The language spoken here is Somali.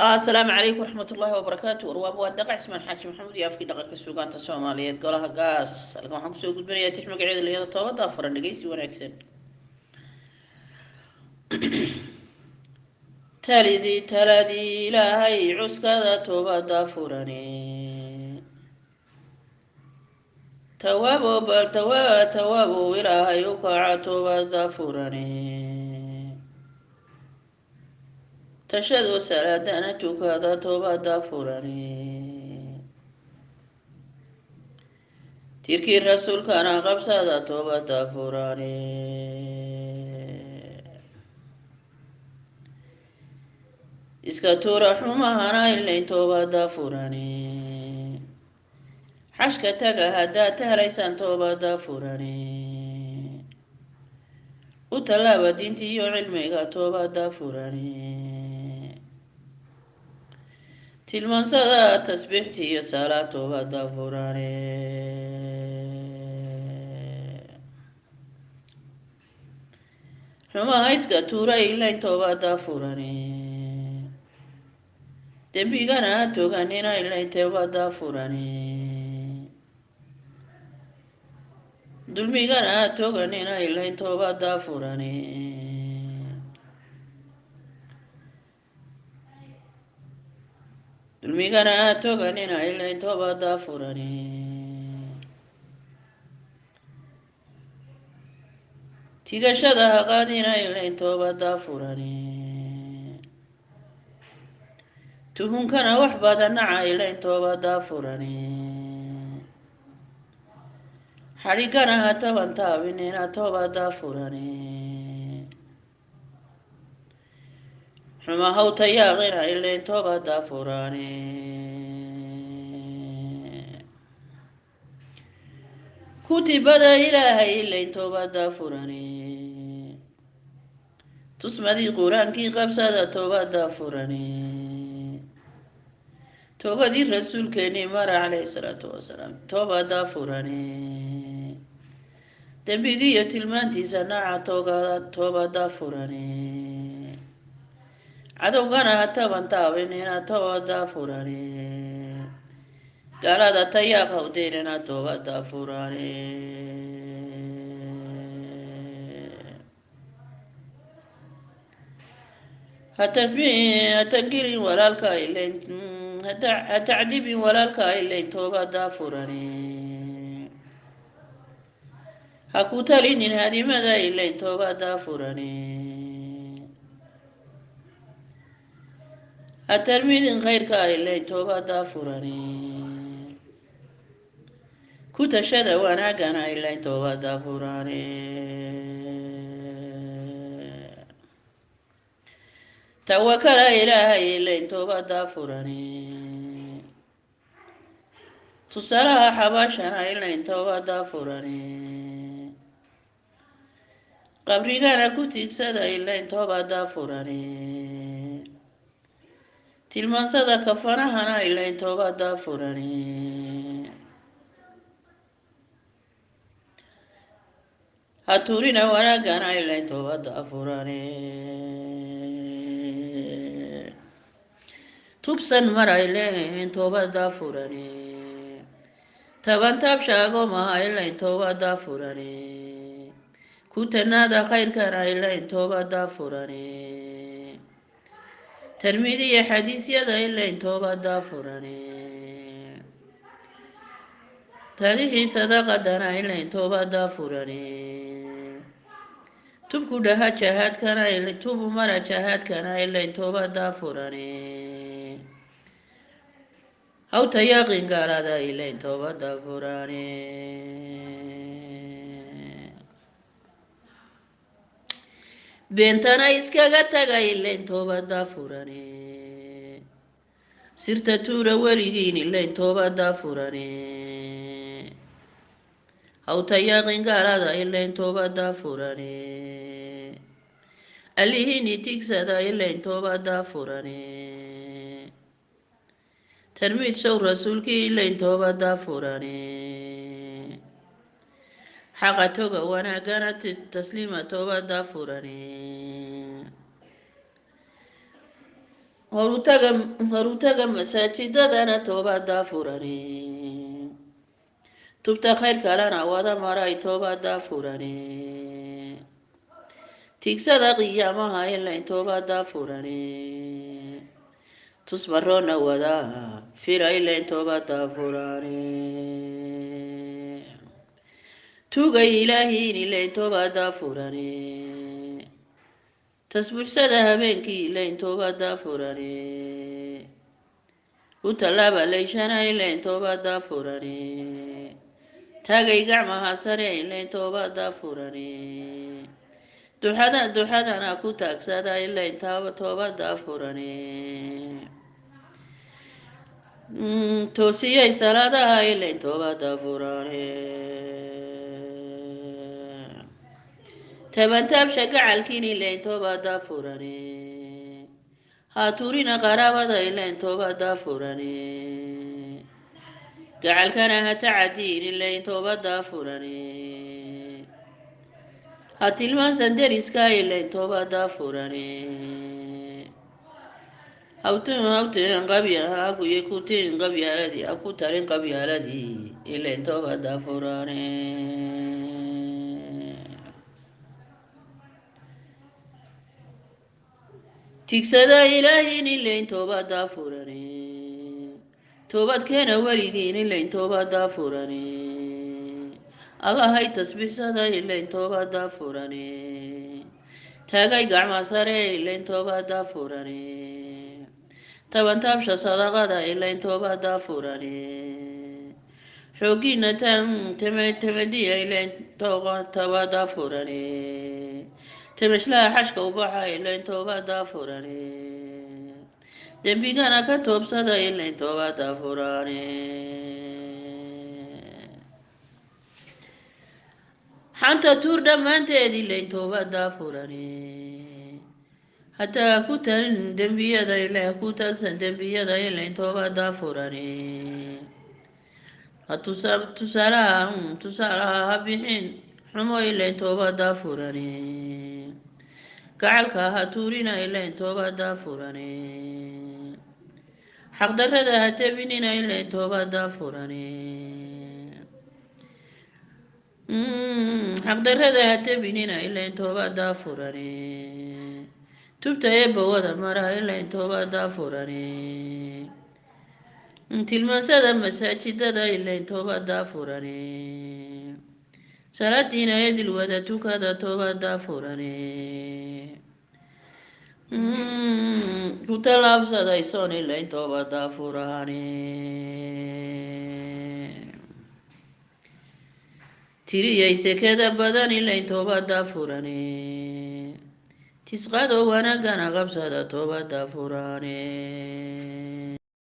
السلام عليكم ورحمة الله وبركاته. ورواب وادقع اسم الحاج محمود يافكي دقك السوقات الصومالية قولها قاس لكم حق سوق الدنيا تحمق عيد اللي هذا توبة ضافر النقيسي ونكسن تالدي لا هي عسكا توبة ضافرني توابو إلى هي وقع توبة ضافرني تشهد سلادنتك ذا توبة ضافرني تركي الرسول كان قبسة توبة فراني إسكتورا حمانا إلا توبة فراني حشك تغا هدا ليسان توبة فراني وتلا دينتي يو علمي توبة فراني تلمن صدا تسبيحتي يسالا توبة فراني حما هايسكا تورا إلا توبة فراني دبيغانا توغانينا إلا توبة فراني دلميغانا توغانينا إلا توبة فراني دلميغانا توغانينا إلا توبة فراني تيغشدا قادينا إلا توبة فراني تهون كان وحبا نعا إلا توبة فراني حريقنا هتبان تابينينا توبة فراني حما هو تياغينا إلا توبة فراني كتب إلهي إلا توبة فراني تسمى دي قرآن كي قبسة توبة فراني توبة دي الرسول كيني مر عليه الصلاة والسلام توبة فراني دنبيقية تلمانتي سناعة توبة فراني عدو قانا هتبان تابينينا توبة فراني قال هذا تياقه وديننا توبة فراني هتسبيح هتنقلي ولا الكايلين هتعذبي ولا الكايلين توبة فراني هكوتالين هذه ماذا إلين توبة فراني هترميد غير كايلين توبة فراني كوتا شدا وانا قانا إلين توبة فراني توكل إلهي إلين توبة فراني تصلها حباشنا إلين توبة فراني قبري كان كتيك سدا إلين توبة فراني تلمان سدا كفنا هنا إلين توبة فراني هاتورينا وانا قانا إلين توبة فراني تبسن مرا إلين توبة فراني تبان تبشاقو ما إلين توبة فراني كوتنا دا خير كان إلين توبة فراني ترميدي حديث يدا إلين توبة فراني تاريخي صدقة دانا إلين توبة فراني تبكو دها شهاد كان إلين توبو مرا شهاد كان إلين توبة فراني أو تياقين قال هذا إلين توبة فراني بنتنا إسكاغا تاغا إلين توبة فراني سرت تورا وريقين إلين توبة فراني أو تياقين قال هذا إلين توبة فراني أليهني تكسدا إلين توبة فراني ترميد شو رسولك إلين توبة فراني حقا توغا وانا قانت التسليمة توبة فراني horutaga masaajidadana toobada furani tubta khayr kalena wada maray toobada furani tigsada qiyaamaha ilayn toobada furani tusmarona wada fira ilayn toobada furani tugay ilaahiin ilayn toobada furani tasbuuxsada habeenkii ilayn toobada furani u tallaaba layshana ilayn toobada furani taagay gacmaha sare ilayn toobada furani duxadana ku taagsada ilayn toobada furani toosiyay salaadaha ilayn toobada furani tabantaabsha gacalkiin ilayn toobada furani haaturina qaraabada ilayn toobada furani gacalkana ha tacadiin ilayn toobada furani ha tilmaansan deriska ilayn toobada furani hawtirin qabyahakuye kutin qabyaaladii ha ku talin qabyaaladii ilayn toobada furani tigsada ilaahiin ilayn toobada furani toobadkeena weligiin ilayn toobada furani allahay tasbiixsada ilayn toobada furani taagay gacma sare ilayn toobada furani tabantaabsha sadaqada ilayn toobada furani xoogiina tamadiya ilayn toobada furani tamashlaha xashka ubaxa ilayn toobada furani dembigana ka toobsada ilayn toobada furani xanta tuur dhammaanteed ilayn toobada furani hataa ku talin dembiyada ilay ku taagsan dembiyada ilayn toobada furani tusaalaha ha bixin xumo ilayn toobada furani gacalka ha tuurina ilayn toobada furani xaqdarrada ha tebinina ilayn toobada furani xaqdarrada ha tebinina ilayn toobada furani tubta eebba wada mara ilayn toobada furani tilmaansada masaajidada ilayn toobada furani salaadiina edil wada tukada toobada furani ku tallaabsadaysoon ilayn toobada furani tiriyay sekada badan ilayn toobada furani tisqado wanagana qabsada toobada furani